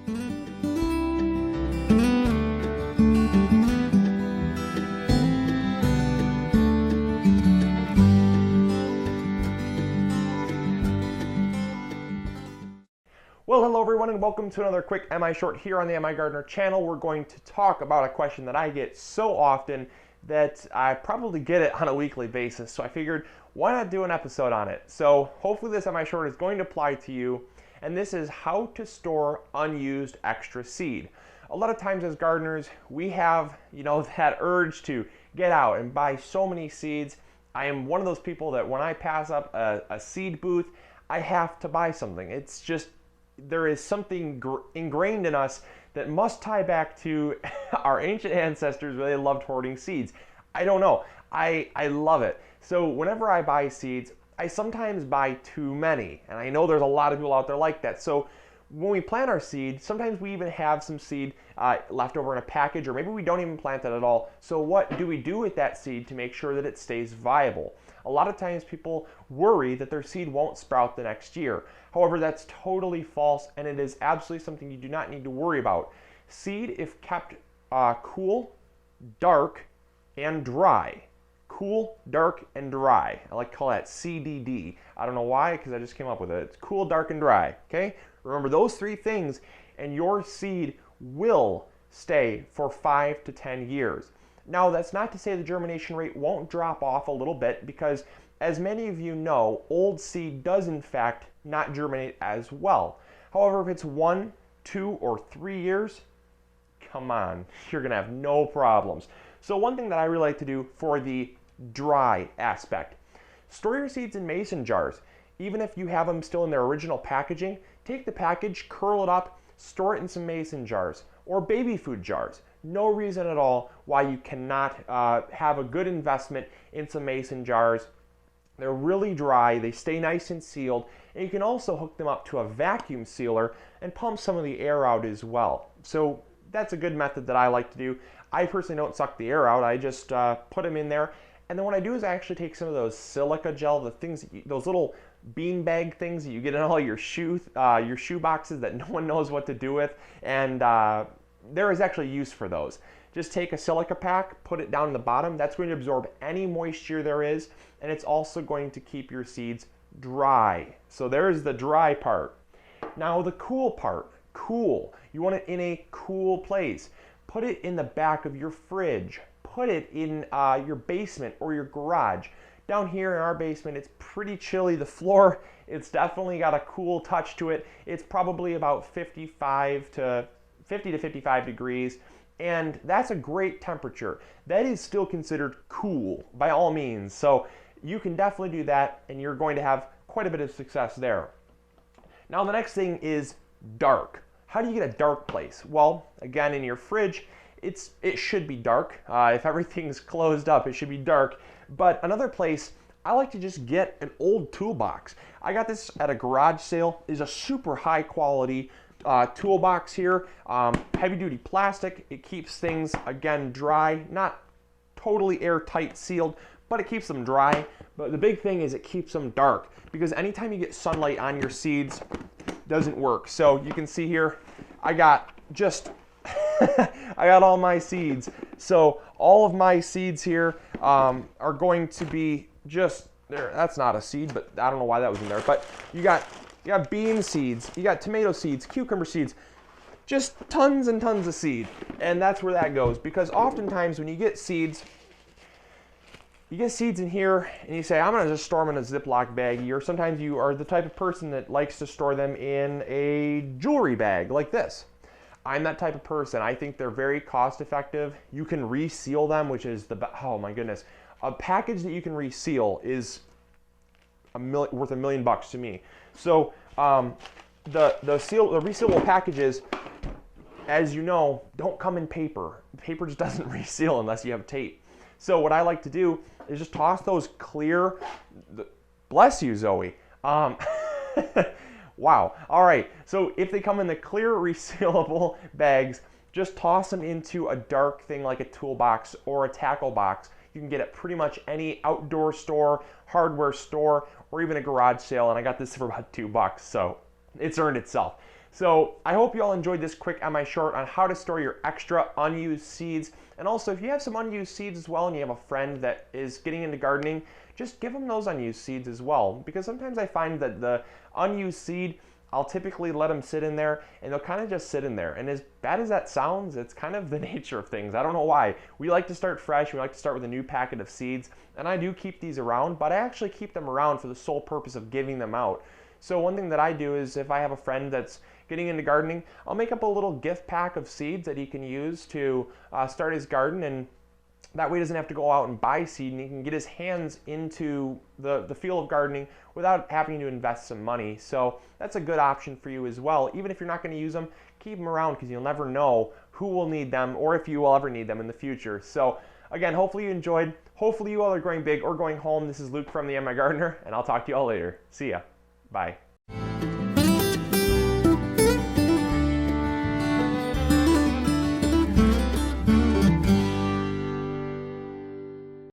Well, hello everyone and welcome to another quick MIshort here on the MIgardener channel. We're going to talk about a question that I get so often that I probably get it on a weekly basis. So I figured, why not do an episode on it? So hopefully this MIshort is going to apply to you, and this is how to store unused extra seed. A lot of times as gardeners, we have, that urge to get out and buy so many seeds. I am one of those people that when I pass up a seed booth, I have to buy something. It's just, there is something ingrained in us that must tie back to our ancient ancestors where they loved hoarding seeds. I don't know. I love it. So whenever I buy seeds, I sometimes buy too many. And I know there's a lot of people out there like that. So when we plant our seed, sometimes we even have some seed left over in a package, or maybe we don't even plant it at all. So what do we do with that seed to make sure that it stays viable? A lot of times people worry that their seed won't sprout the next year. However, that's totally false, and it is absolutely something you do not need to worry about. Seed, if kept cool, dark, and dry. Cool, dark, and dry. I like to call that CDD. I don't know why, because I just came up with it. It's cool, dark, and dry, okay? Remember those three things, and your seed will stay for 5 to 10 years. Now, that's not to say the germination rate won't drop off a little bit, because as many of you know, old seed does in fact not germinate as well. However, if it's 1, 2, or 3 years, come on, you're gonna have no problems. So one thing that I really like to do for the dry aspect, store your seeds in mason jars. Even if you have them still in their original packaging, take the package, curl it up, store it in some mason jars or baby food jars. No reason at all why you cannot have a good investment in some mason jars. They're really dry, they stay nice and sealed, and you can also hook them up to a vacuum sealer and pump some of the air out as well. So that's a good method that I like to do. I personally don't suck the air out, I just put them in there. And then what I do is I actually take some of those silica gel, the things, those little beanbag things that you get in all your shoe boxes that no one knows what to do with, and there is actually use for those. Just take a silica pack, put it down in the bottom. That's going to absorb any moisture there is, and it's also going to keep your seeds dry. So there's the dry part. Now the cool part, cool. You want it in a cool place. Put it in the back of your fridge. Put it in your basement or your garage. Down here in our basement, it's pretty chilly. The floor, it's definitely got a cool touch to it. It's probably about 50 to 55 degrees, and that's a great temperature. That is still considered cool by all means. So you can definitely do that, and you're going to have quite a bit of success there. Now the next thing is dark. How do you get a dark place? Well, again, in your fridge, it should be dark. If everything's closed up, it should be dark. But another place, I like to just get an old toolbox. I got this at a garage sale. It's a super high quality toolbox here, heavy duty plastic. It keeps things, again, dry, not totally airtight sealed, but it keeps them dry. But the big thing is it keeps them dark, because anytime you get sunlight on your seeds, doesn't work. So you can see here, I got just I got all my seeds. So all of my seeds here are going to be just there. That's not a seed, but I don't know why that was in there. But you got bean seeds, you got tomato seeds, cucumber seeds, just tons and tons of seed. And that's where that goes, because oftentimes when you get seeds in here and you say, I'm gonna just store them in a Ziploc baggie, or sometimes you are the type of person that likes to store them in a jewelry bag like this. I'm that type of person. I think they're very cost effective. You can reseal them, which is oh my goodness. A package that you can reseal is worth $1 million to me. So the resealable packages, as you know, don't come in paper. Paper just doesn't reseal unless you have tape. So what I like to do is just toss those clear, bless you, Zoe. Wow. All right. So if they come in the clear resealable bags, just toss them into a dark thing like a toolbox or a tackle box. You can get it pretty much any outdoor store, hardware store, or even a garage sale. And I got this for about $2, so it's earned itself. So I hope you all enjoyed this quick MIshort on how to store your extra unused seeds. And also, if you have some unused seeds as well and you have a friend that is getting into gardening, just give them those unused seeds as well. Because sometimes I find that the unused seed, I'll typically let them sit in there and they'll kind of just sit in there. And as bad as that sounds, it's kind of the nature of things. I don't know why. We like to start fresh. We like to start with a new packet of seeds. And I do keep these around, but I actually keep them around for the sole purpose of giving them out. So one thing that I do is if I have a friend that's getting into gardening, I'll make up a little gift pack of seeds that he can use to start his garden, and that way he doesn't have to go out and buy seed, and he can get his hands into the field of gardening without having to invest some money. So that's a good option for you as well. Even if you're not going to use them, keep them around because you'll never know who will need them or if you will ever need them in the future. So again, hopefully you enjoyed. Hopefully you all are growing big or going home. This is Luke from the MIgardener, and I'll talk to you all later. See ya. Bye.